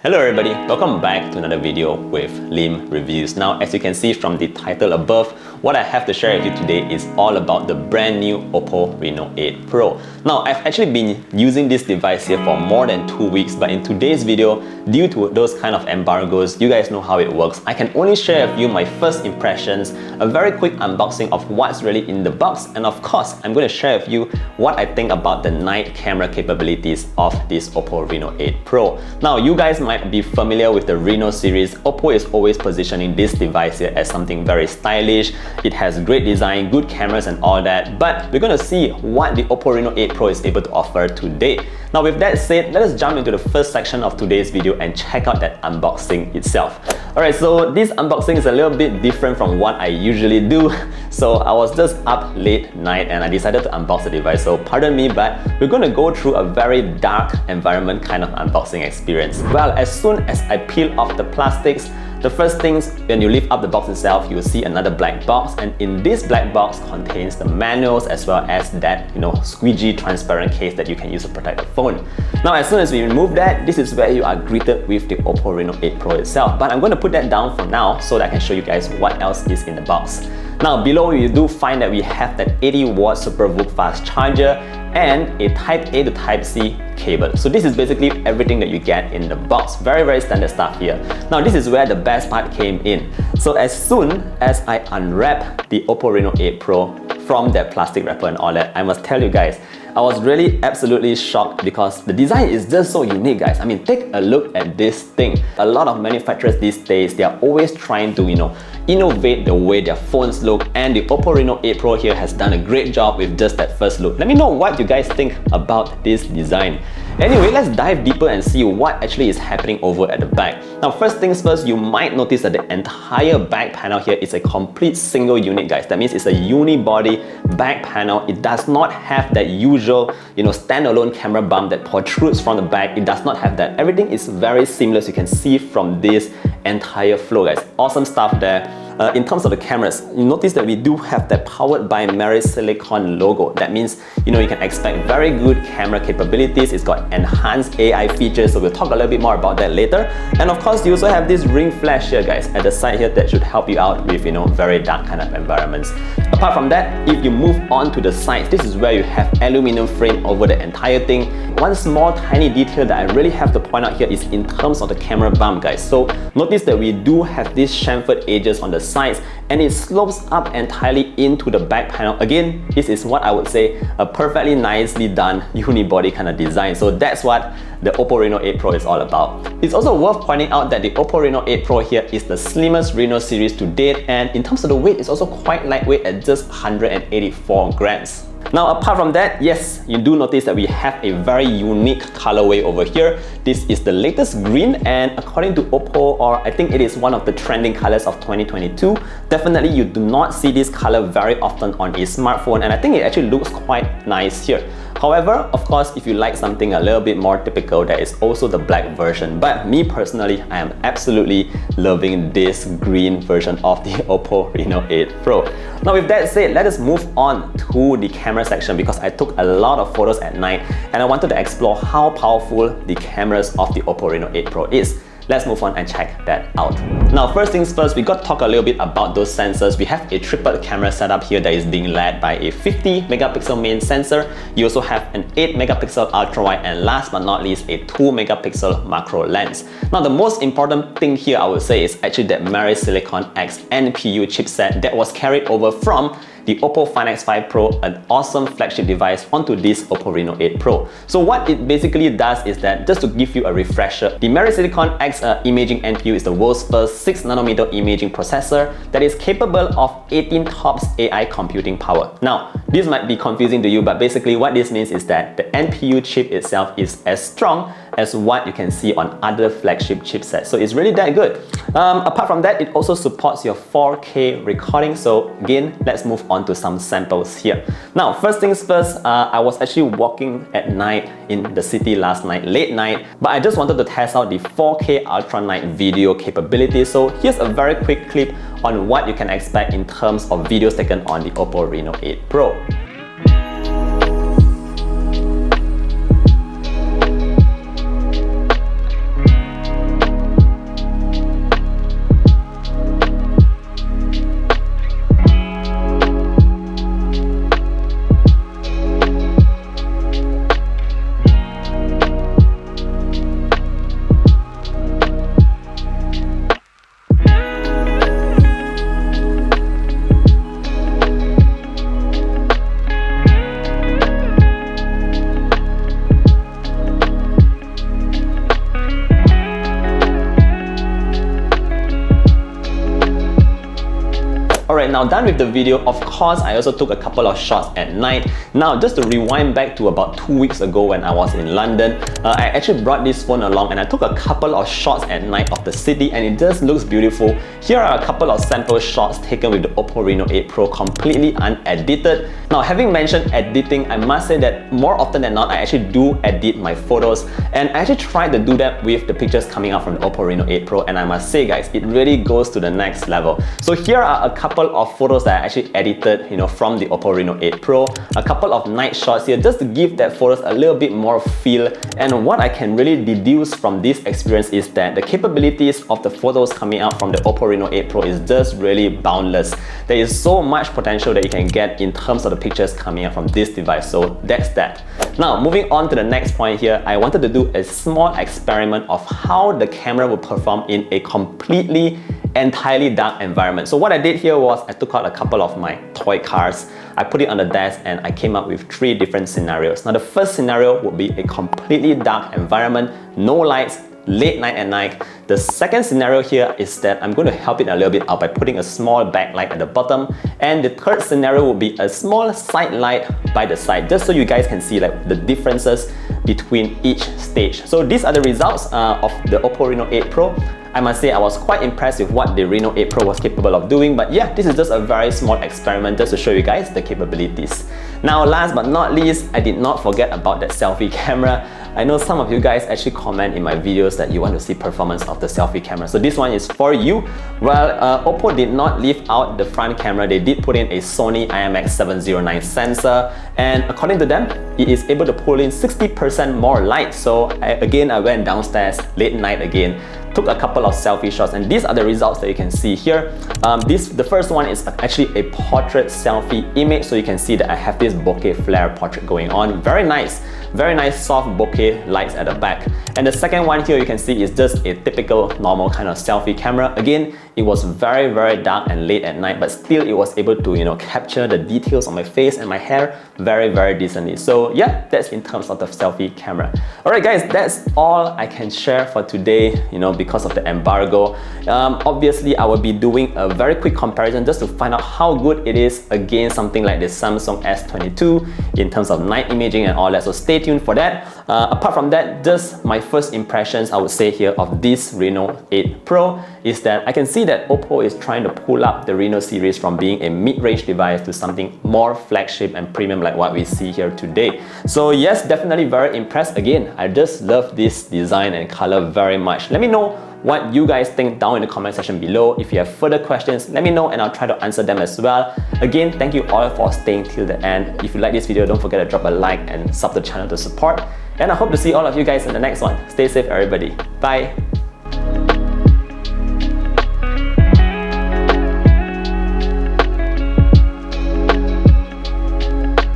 Hello everybody, welcome back to another video with Lim Reviews. Now, as you can see from the title above, what I have to share with you today is all about the brand new OPPO Reno8 Pro. Now, I've actually been using this device here for more than 2 weeks, but in today's video, due to those kind of embargoes, you guys know how it works. I can only share with you my first impressions, a very quick unboxing of what's really in the box, and of course, I'm going to share with you what I think about the night camera capabilities of this OPPO Reno8 Pro. Now, you guys might be familiar with the Reno series. OPPO is always positioning this device here as something very stylish. It has great design, good cameras and all that, but we're going to see what the OPPO Reno8 Pro is able to offer today. Now with that said, let us jump into the first section of today's video and check out that unboxing itself. Alright, so this unboxing is a little bit different from what I usually do. So I was just up late night and I decided to unbox the device, so pardon me, but we're going to go through a very dark environment kind of unboxing experience. Well, as soon as I peel off the plastics, the first things, when you lift up the box itself, you will see another black box, and in this black box contains the manuals as well as that, squeegee transparent case that you can use to protect the phone. Now, as soon as we remove that, this is where you are greeted with the OPPO Reno8 Pro itself. But I'm going to put that down for now so that I can show you guys what else is in the box. Now, below you do find that we have that 80-watt Super VOOC fast charger and a Type A to Type C cable. So this is basically everything that you get in the box. Very, very standard stuff here. Now, this is where the best part came in. So as soon as I unwrap the OPPO Reno8 Pro from that plastic wrapper and all that, I must tell you guys, I was really absolutely shocked because the design is just so unique, guys. I mean, take a look at this thing. A lot of manufacturers these days, they are always trying to, innovate the way their phones look, and the OPPO Reno8 Pro here has done a great job with just that first look. Let me know what you guys think about this design. Anyway, let's dive deeper and see what actually is happening over at the back. Now, first things first, you might notice that the entire back panel here is a complete single unit, guys. That means it's a unibody back panel. It does not have that usual, standalone camera bump that protrudes from the back. It does not have that. Everything is very seamless. You can see from this entire flow, guys. Awesome stuff there. In terms of the cameras, you notice that we do have that powered by Silicon logo. That means, you can expect very good camera capabilities. It's got enhanced AI features, so we'll talk a little bit more about that later. And of course, you also have this ring flash here, guys, at the side here that should help you out with, very dark kind of environments. Apart from that, if you move on to the sides, this is where you have aluminum frame over the entire thing. One small tiny detail that I really have to point out here is in terms of the camera bump, guys. So notice that we do have these chamfered edges on the sides, and it slopes up entirely into the back panel. Again, this is what I would say a perfectly nicely done unibody kind of design. So that's what the OPPO Reno8 Pro is all about. It's also worth pointing out that the OPPO Reno8 Pro here is the slimmest Reno series to date, and in terms of the weight, it's also quite lightweight at just 184 grams. Now, apart from that, yes, you do notice that we have a very unique colorway over here. This is the latest green, and according to OPPO, or I think it is one of the trending colors of 2022, definitely you do not see this color very often on a smartphone, and I think it actually looks quite nice here. However, of course, if you like something a little bit more typical, there is also the black version. But me personally, I am absolutely loving this green version of the OPPO Reno8 Pro. Now, with that said, let us move on to the camera section because I took a lot of photos at night and I wanted to explore how powerful the cameras of the OPPO Reno8 Pro is. Let's move on and check that out. Now, first things first, we got to talk a little bit about those sensors. We have a triple camera setup here that is being led by a 50 megapixel main sensor. You also have an 8 megapixel ultra wide, and last but not least, a 2 megapixel macro lens. Now, the most important thing here I would say is actually that Silicon X NPU chipset that was carried over from the OPPO Find X5 Pro, an awesome flagship device, onto this OPPO Reno8 Pro. So what it basically does is that, just to give you a refresher, the Silicon X imaging NPU is the world's first 6nm imaging processor that is capable of 18 TOPS AI computing power. Now, this might be confusing to you, but basically what this means is that the NPU chip itself is as strong as what you can see on other flagship chipsets. So it's really that good. Apart from that, it also supports your 4K recording. So again, let's move on to some samples here. Now, first things first, I was actually walking at night in the city last night, late night, but I just wanted to test out the 4K Ultra Night video capability. So here's a very quick clip on what you can expect in terms of videos taken on the OPPO Reno8 Pro. Alright, now done with the video. Of course, I also took a couple of shots at night. Now, just to rewind back to about 2 weeks ago when I was in London, I actually brought this phone along and I took a couple of shots at night of the city, and it just looks beautiful. Here are a couple of sample shots taken with the OPPO Reno 8 Pro, completely unedited. Now, having mentioned editing, I must say that more often than not, I actually do edit my photos, and I actually tried to do that with the pictures coming out from the OPPO Reno 8 Pro, and I must say guys, it really goes to the next level. So here are a couple of photos that I actually edited, from the OPPO Reno 8 Pro, a couple of night shots here just to give that photos a little bit more feel. And what I can really deduce from this experience is that the capabilities of the photos coming out from the OPPO Reno 8 Pro is just really boundless. There is so much potential that you can get in terms of the pictures coming out from this device, so that's that. Now, moving on to the next point here, I wanted to do a small experiment of how the camera will perform in a completely entirely dark environment. So what I did here was I took out a couple of my toy cars, I put it on the desk, and I came up with 3 different scenarios. Now, the first scenario would be a completely dark environment, no lights, late night at night. The second scenario here is that I'm going to help it a little bit out by putting a small backlight at the bottom, and the third scenario will be a small side light by the side, just so you guys can see like the differences between each stage. So these are the results of the OPPO Reno 8 Pro. I must say I was quite impressed with what the Reno 8 Pro was capable of doing, but yeah, this is just a very small experiment just to show you guys the capabilities. Now, last but not least, I did not forget about that selfie camera. I know some of you guys actually comment in my videos that you want to see performance of the selfie camera, so this one is for you. Well, OPPO did not leave out the front camera. They did put in a Sony IMX709 sensor, and according to them, it is able to pull in 60% more light. So I went downstairs late night again, took a couple of selfie shots, and these are the results that you can see here. The first one is actually a portrait selfie image, so you can see that I have this bokeh flare portrait going on. Very nice soft bokeh lights at the back. And the second one here you can see is just a typical normal kind of selfie camera. Again, it was very dark and late at night, but still it was able to capture the details on my face and my hair very decently. So yeah, that's in terms of the selfie camera. Alright guys, that's all I can share for today, because of the embargo. Obviously, I will be doing a very quick comparison just to find out how good it is against something like the Samsung S22 in terms of night imaging and all that, so stay tuned for that. Apart from that, just my first impressions I would say here of this Reno 8 Pro is that I can see that OPPO is trying to pull up the Reno series from being a mid-range device to something more flagship and premium like what we see here today. So yes, definitely very impressed. Again, I just love this design and color very much. Let me know what you guys think down in the comment section below. If you have further questions, let me know and I'll try to answer them as well. Again, thank you all for staying till the end. If you like this video, don't forget to drop a like and sub the channel to support. And I hope to see all of you guys in the next one. Stay safe everybody. Bye!